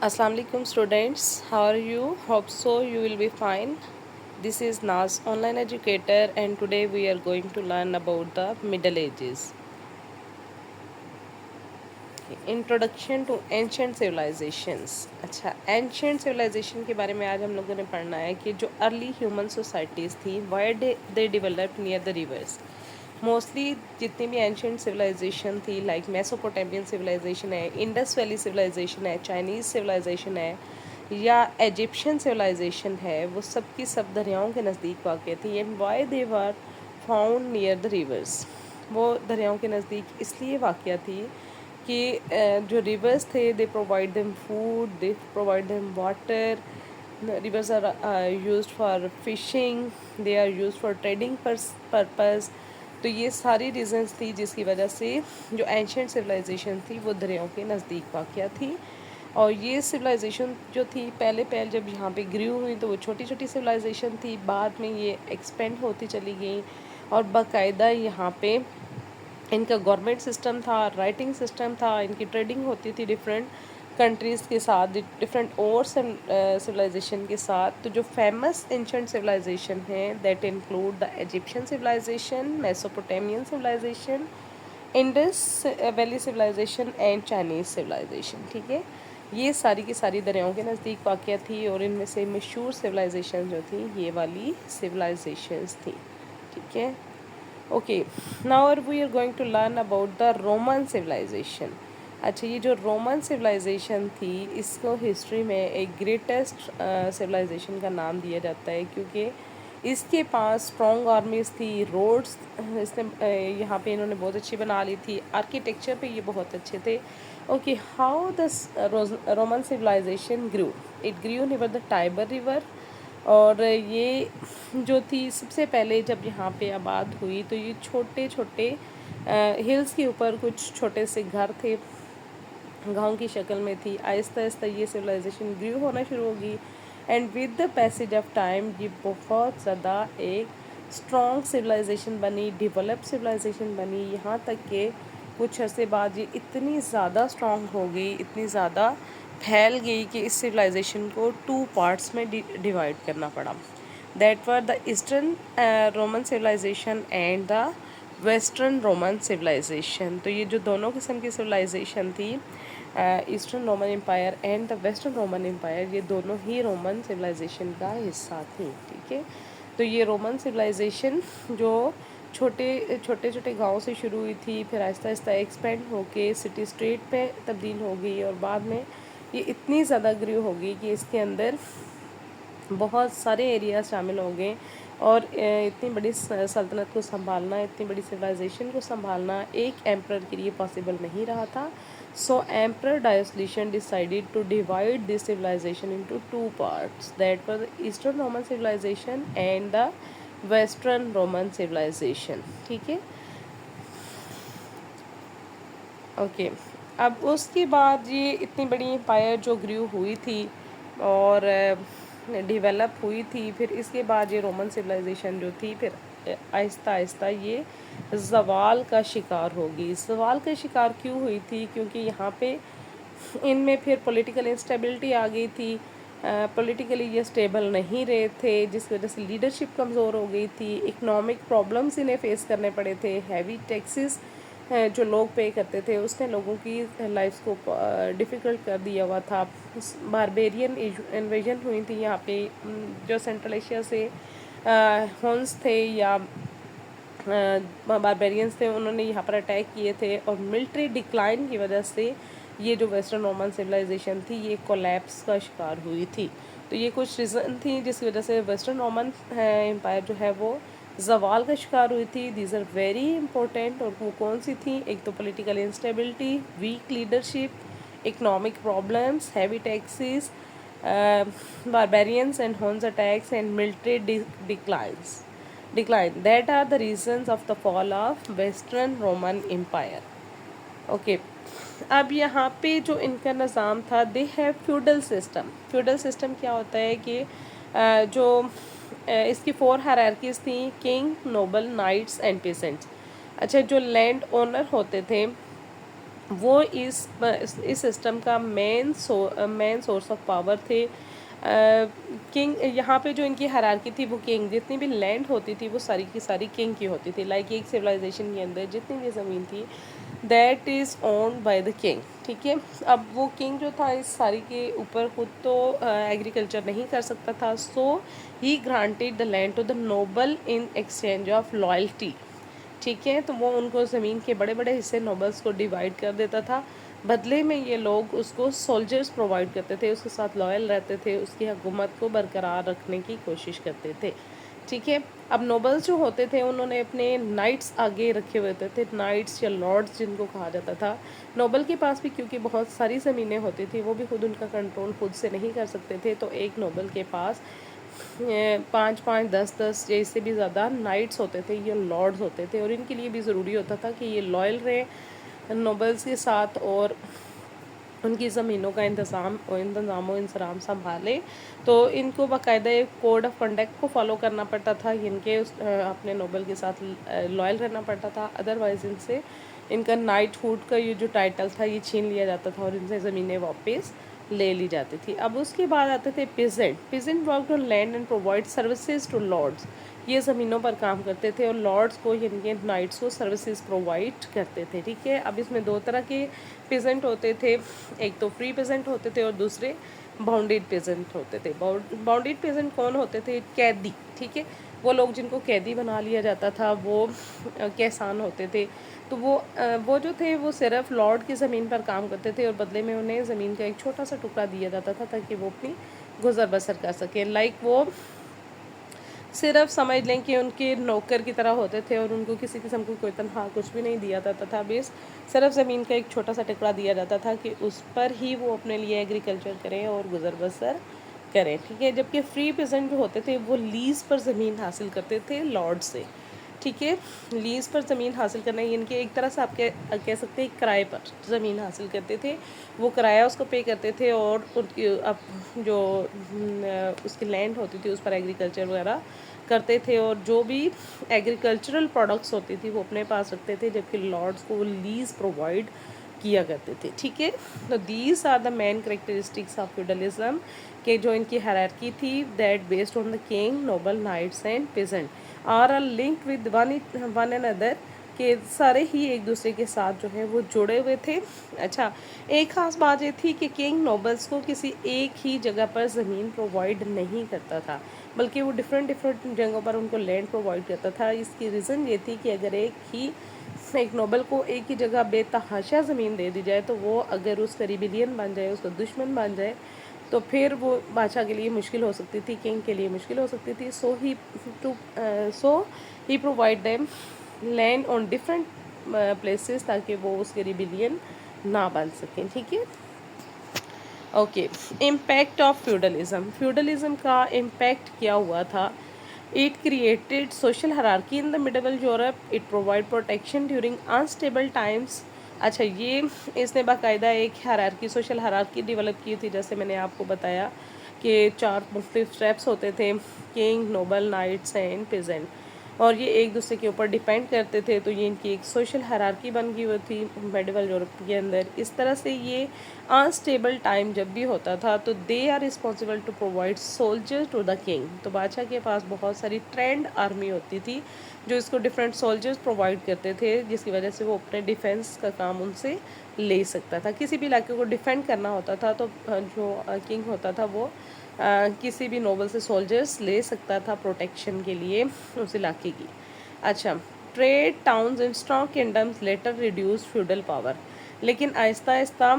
Assalamu alaikum students, how are you? Hope so you will be fine. This is Naz, online educator, and today we are going to learn about the Middle Ages. Introduction to ancient civilisations. अच्छा, ancient civilisation के बारे में आज हम लोगों ने पढ़ना है कि जो अर्ली ह्यूमन सोसाइटीज़ थी why they develop near the reverse. Mostly जितनी भी एंशंट सिविलाइजेशन थी लाइक मेसोपोटामियन सिविलाइजेशन है, इंडस वैली सिविलाइजेशन है, चाइनीज़ सिविलाइजेशन है या इजिप्शियन सिविलाइजेशन है, वो सब की सब दरियाओं के नज़दीक वाक़ थी। And why they were found near the reverse, वो दरियाओं के नज़दीक इसलिए वाक़ थी कि जो रिवर्स थे they provide them food, they provide them water, rivers are used for fishing, they are used for trading purpose। तो ये सारी रीजंस थी जिसकी वजह से जो एंशियंट सिविलाइजेशन थी वो दरियाओं के नज़दीक वाक़ थी। और ये सिविलाइजेशन जो थी पहले जब यहाँ पे ग्रू हुई तो वो छोटी छोटी सिविलाइजेशन थी, बाद में ये एक्सपेंड होती चली गई और बाकायदा यहाँ पे इनका गवर्नमेंट सिस्टम था, राइटिंग सिस्टम था, इनकी ट्रेडिंग होती थी डिफरेंट कंट्रीज़ के साथ, डिफरेंट और सिविलाइजेशन के साथ। तो जो फेमस एंशंट सिविलाइजेशन है that include the Egyptian civilisation, Mesopotamian civilisation, Indus valley civilisation and Chinese civilisation. ठीक है, ये सारी की सारी दरियाओं के नज़दीक वाक़ थी और इनमें से मशहूर सिविलाइजेशन जो थी ये वाली सिविलाइजेशंस थी। ठीक है, okay, now we are going to learn about the Roman civilisation. अच्छा, ये जो रोमन सिविलाइजेशन थी इसको हिस्ट्री में एक ग्रेटेस्ट सिविलाइजेशन का नाम दिया जाता है क्योंकि इसके पास स्ट्रॉन्ग आर्मीज थी, रोड्स इसने यहाँ पे इन्होंने बहुत अच्छी बना ली थी, आर्किटेक्चर पे ये बहुत अच्छे थे। Okay, how the Roman civilisation grew, it grew near the Tiber river. और ये जो थी सबसे पहले जब यहाँ पे आबाद हुई तो ये छोटे छोटे हिल्स के ऊपर कुछ छोटे से घर थे, गांव की शक्ल में थी। आहिस्ता आहिस्ता ये सिविलाइजेशन ग्रू होना शुरू होगी and with the passage of time ये बहुत ज़्यादा एक स्ट्रॉन्ग सिविलाइजेशन बनी, डेवलप सिविलाइजेशन बनी, यहाँ तक कि कुछ अरसे बाद ये इतनी ज़्यादा स्ट्रॉन्ग हो गई, इतनी ज़्यादा फैल गई कि इस सिविलाइजेशन को 2 पार्ट्स में डिवाइड करना पड़ा। That were the eastern Roman civilisation and the western Roman civilisation. तो ये जो दोनों किस्म की सिविलाइजेशन थी, eastern Roman empire and the western Roman empire, ये दोनों ही रोमन सिविलाइजेशन का हिस्सा थी। ठीक है, तो ये रोमन सिविलाइजेशन जो छोटे छोटे गाँव से शुरू हुई थी, फिर आहिस्ता आहिस्ता एक्सपेंड होके सिटी स्टेट पे तब्दील हो गई और बाद में ये इतनी ज़्यादा ग्रू हो गई कि इसके अंदर बहुत सारे एरिया शामिल हो गए और इतनी बड़ी सल्तनत को संभालना, इतनी बड़ी सिविलाइजेशन को संभालना एक एम्परर के लिए पॉसिबल नहीं रहा था। So emperor Diocletian decided to divide this civilisation into 2 parts, that was the eastern Roman civilisation and the western Roman civilisation. ठीक है, ओके। अब उसके बाद ये इतनी बड़ी एम्पायर जो ग्रू हुई थी और डेवलप हुई थी, फिर इसके बाद ये रोमन सिविलाइजेशन जो थी फिर आहिस्ता आहिस्ता ये ज़वाल का शिकार होगी। ज़वाल का शिकार क्यों हुई थी? क्योंकि यहाँ पे इनमें फिर पॉलिटिकल इंस्टेबिलिटी आ गई थी, पॉलिटिकली ये स्टेबल नहीं रहे थे जिस वजह से लीडरशिप कमज़ोर हो गई थी, इकनॉमिक प्रॉब्लम्स इन्हें फेस करने पड़े थे, हैवी टैक्सेस जो लोग पे करते थे उसने लोगों की लाइफ को डिफ़िकल्ट कर दिया हुआ था। बारबेरियन इन्वेजन हुई थी यहाँ पे, जो सेंट्रल एशिया से हॉन्स थे या बारबेरियंस थे, उन्होंने यहाँ पर अटैक किए थे और मिलिट्री डिक्लाइन की वजह से ये जो वेस्टर्न रोमन सिविलाइजेशन थी ये कोलैप्स का शिकार हुई थी। तो ये कुछ रीज़न थी जिसकी वजह से वेस्टर्न रोमन एम्पायर जो है वो ज़वाल का शिकार हुई थी। दीज आर वेरी इंपॉर्टेंट, और वो कौन सी थी? एक तो political instability, weak leadership, economic problems, heavy taxes, barbarians and Huns attacks and military decline. That are the reasons of the fall of Western Roman Empire. Okay, अब यहाँ पे जो इनका निज़ाम था they have feudal system. Feudal system क्या होता है कि जो इसकी 4 हायरार्कीज़ थी, king, noble, knights and peasants. अच्छा, जो लैंड ओनर होते थे وہ اس سسٹم کا مین سورس آف پاور تھے. کنگ یہاں پہ جو ان کی ہیرارکی تھی وہ کنگ، جتنی بھی لینڈ ہوتی تھی وہ ساری کی ساری کنگ کی ہوتی تھی. لائک ایک سویلائزیشن کے اندر جتنی بھی زمین تھی that is owned by the king. ٹھیک ہے. اب وہ کنگ جو تھا اس ساری کے اوپر خود تو ایگریکلچر نہیں کر سکتا تھا، so he granted the land to the noble in exchange of loyalty. ٹھیک ہے. تو وہ ان کو زمین کے بڑے بڑے حصے نوبلس کو ڈیوائڈ کر دیتا تھا. بدلے میں یہ لوگ اس کو سولجرز پرووائڈ کرتے تھے، اس کے ساتھ لائل رہتے تھے، اس کی حکومت کو برقرار رکھنے کی کوشش کرتے تھے. ٹھیک ہے. اب نوبلز جو ہوتے تھے انہوں نے اپنے نائٹس آگے رکھے ہوئے ہوتے تھے، نائٹس یا لارڈس جن کو کہا جاتا تھا. نوبل کے پاس بھی کیونکہ بہت ساری زمینیں ہوتی تھیں، وہ بھی خود ان کا کنٹرول خود سے نہیں کر سکتے تھے، تو ایک نوبل کے پاس 5 10 یا اس سے بھی زیادہ نائٹس ہوتے تھے یا لارڈز ہوتے تھے، اور ان کے لیے بھی ضروری ہوتا تھا کہ یہ لائل رہیں نوبلز کے ساتھ اور ان کی زمینوں کا انتظام و انصرام سنبھالے. تو ان کو باقاعدہ ایک کوڈ آف کنڈکٹ کو فالو کرنا پڑتا تھا، ان کے اپنے نوبل کے ساتھ لائل رہنا پڑتا تھا، ادروائز ان سے ان کا نائٹ ہوڈ کا یہ جو ٹائٹل تھا یہ چھین لیا جاتا تھا اور ان سے زمینیں واپس لے لی جاتی تھی. اب اس کے بعد آتے تھے peasant worked on land and provide services to lords. یہ زمینوں پر کام کرتے تھے اور لارڈس کو یعنی کہ نائٹس کو سروسز پرووائڈ کرتے تھے. ٹھیک ہے. اب اس میں دو طرح کے پیزنٹ ہوتے تھے، ایک تو فری پیزنٹ ہوتے تھے اور دوسرے باؤنڈیڈ پیزنٹ ہوتے تھے. باؤنڈیڈ پیزنٹ کون ہوتے تھے؟ قیدی. ٹھیک ہے. وہ لوگ جن کو قیدی بنا لیا جاتا تھا وہ کسان ہوتے تھے. تو وہ جو تھے وہ صرف لارڈ کی زمین پر کام کرتے تھے اور بدلے میں انہیں زمین کا ایک چھوٹا سا ٹکڑا دیا جاتا تھا تاکہ وہ اپنی گزر بسر کر سکیں. لائک وہ صرف سمجھ لیں کہ ان کے نوکر کی طرح ہوتے تھے اور ان کو کسی قسم کو کوئی تنخواہ کچھ بھی نہیں دیا جاتا تھا. بیس صرف زمین کا ایک چھوٹا سا ٹکڑا دیا جاتا تھا کہ اس پر ہی وہ اپنے لیے ایگریکلچر کریں اور گزر بسر کریں. ٹھیک ہے. جبکہ فری پیزنٹ جو ہوتے تھے وہ لیز پر زمین حاصل کرتے تھے لارڈ سے. ٹھیک ہے. لیز پر زمین حاصل کرنا یعنی کہ ایک طرح سے آپ کہہ سکتے ہیں کرائے پر زمین حاصل کرتے تھے. وہ کرایہ اس کو پے کرتے تھے اور ان کی اب جو اس کی لینڈ ہوتی تھی اس پر ایگریکلچر وغیرہ کرتے تھے اور جو بھی ایگریکلچرل پروڈکٹس ہوتی تھی وہ اپنے پاس رکھتے تھے، جبکہ لارڈس کو وہ لیز پرووائڈ کیا کرتے تھے. ٹھیک ہے. تو these are the main characteristics of feudalism کہ جو ان کی ہیرارکی تھی that based on the king noble knights and peasant are linked with one another کہ سارے ہی ایک دوسرے کے ساتھ جو ہے وہ جڑے ہوئے تھے. اچھا. ایک خاص بات یہ تھی کہ کنگ نوبلس کو کسی ایک ہی جگہ پر زمین پرووائڈ نہیں کرتا تھا، بلکہ وہ ڈفرینٹ جگہوں پر ان کو لینڈ پرووائڈ کرتا تھا. اس کی ریزن یہ تھی کہ اگر ایک نوبل کو ایک ہی جگہ بے تحاشا زمین دے دی جائے تو وہ اگر اس کا ریبیلین بن جائے، اس کا دشمن بن جائے، تو پھر وہ بادشاہ کے لیے مشکل ہو سکتی تھی، کنگ کے لیے مشکل ہو سکتی تھی. So he provide them land on different places تاکہ وہ اس کے ریبیلین نہ بن سکیں. ٹھیک ہے. اوکے. امپیکٹ آف فیوڈلزم کا امپیکٹ کیا ہوا تھا؟ It created social hierarchy in the medieval Europe. It provide protection during unstable times. اچھا. یہ اس نے باقاعدہ ایک ہرارکی سوشل ہرارکی ڈیولپ کی تھی، جیسے میں نے آپ کو بتایا کہ 4 مختلف اسٹیپس ہوتے تھے: king, noble, knights and peasant, اور یہ ایک دوسرے کے اوپر ڈیپینڈ کرتے تھے. تو یہ ان کی ایک سوشل ہیرارکی بن گئی ہوئی تھی میڈیول یورپ کے اندر. اس طرح سے یہ انسٹیبل ٹائم جب بھی ہوتا تھا تو they are responsible to provide soldier to the king. تو بادشاہ کے پاس بہت ساری ٹرینڈ آرمی ہوتی تھی جو اس کو ڈفرینٹ سولجرز پرووائڈ کرتے تھے، جس کی وجہ سے وہ اپنے ڈیفینس کا کام ان سے لے سکتا تھا. کسی بھی علاقے کو ڈیفینڈ کرنا ہوتا تھا تو جو کنگ ہوتا تھا وہ کسی بھی نوبل سے سولجرز لے سکتا تھا پروٹیکشن کے لیے اس علاقے کی. اچھا. Trade towns and strong kingdoms later reduce feudal power. لیکن آہستہ آہستہ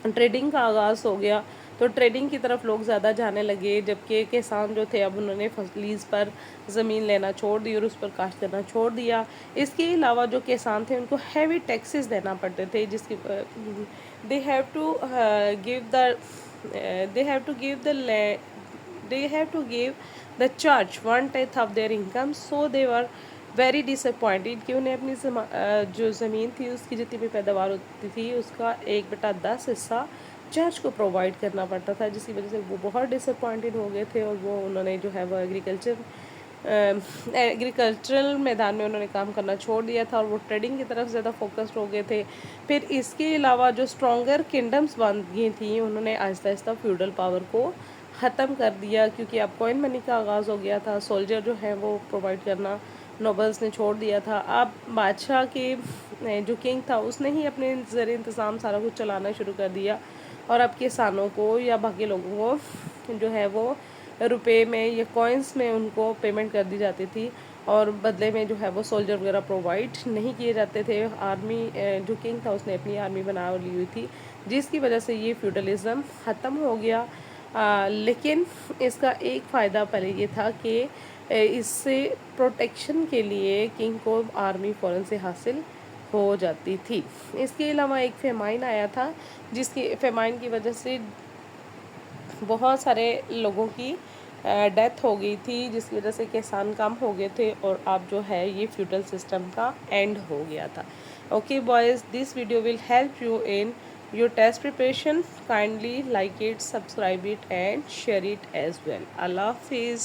ٹریڈنگ کا آغاز ہو گیا تو ٹریڈنگ کی طرف لوگ زیادہ جانے لگے، جبکہ کسان جو تھے اب انہوں نے لیز پر زمین لینا چھوڑ دی اور اس پر کاشت کرنا چھوڑ دیا. اس کے علاوہ جو کسان تھے ان کو ہیوی ٹیکسز دینا پڑتے تھے، جس کی they have to give the church 1/10 of their income. So they were very disappointed کہ انہیں اپنی جو زمین تھی اس کی جتنی بھی پیداوار ہوتی تھی اس کا 1/10 حصہ چرچ کو پرووائڈ کرنا پڑتا تھا، جس کی وجہ سے وہ بہت ڈسپوائنٹڈ ہو گئے تھے اور وہ انہوں نے جو ہے وہ ایگریکلچر एग्रीकल्चरल मैदान में उन्होंने काम करना छोड़ दिया था और वो ट्रेडिंग की तरफ ज़्यादा फोकस्ड हो गए थे। फिर इसके अलावा जो स्ट्रॉन्गर किंगडम्स बन गई थी, उन्होंने आहिस्ता आहिस्ता फ्यूडल पावर को ख़त्म कर दिया, क्योंकि अब कॉइन मनी का आगाज़ हो गया था। सोल्जर जो है वो प्रोवाइड करना नोबल्स ने छोड़ दिया था। अब बादशाह के जो किंग था उसने ही अपने ज़रिए इंतज़ाम सारा कुछ चलाना शुरू कर दिया, और अब किसानों को या बाकी लोगों को जो है वो रुपए में या कॉइन्स में उनको पेमेंट कर दी जाती थी, और बदले में जो है वो सोल्जर वगैरह प्रोवाइड नहीं किए जाते थे। आर्मी जो किंग था उसने अपनी आर्मी बना ली हुई थी, जिसकी वजह से ये फ्यूडलिज़म ख़त्म हो गया। लेकिन इसका एक फ़ायदा पहले ये था कि इससे प्रोटेक्शन के लिए किंग को आर्मी फ़ौरन से हासिल हो जाती थी। इसके अलावा एक फेमाइन आया था, जिसकी फेमाइन की वजह से बहुत सारे लोगों की डेथ हो गई थी, जिसकी वजह से किसान कम हो गए थे, और अब जो है ये फ्यूडल सिस्टम का एंड हो गया था। Okay boys, this video will help you in your test preparation. Kindly like it, subscribe it and share it as well. Allah Hafiz.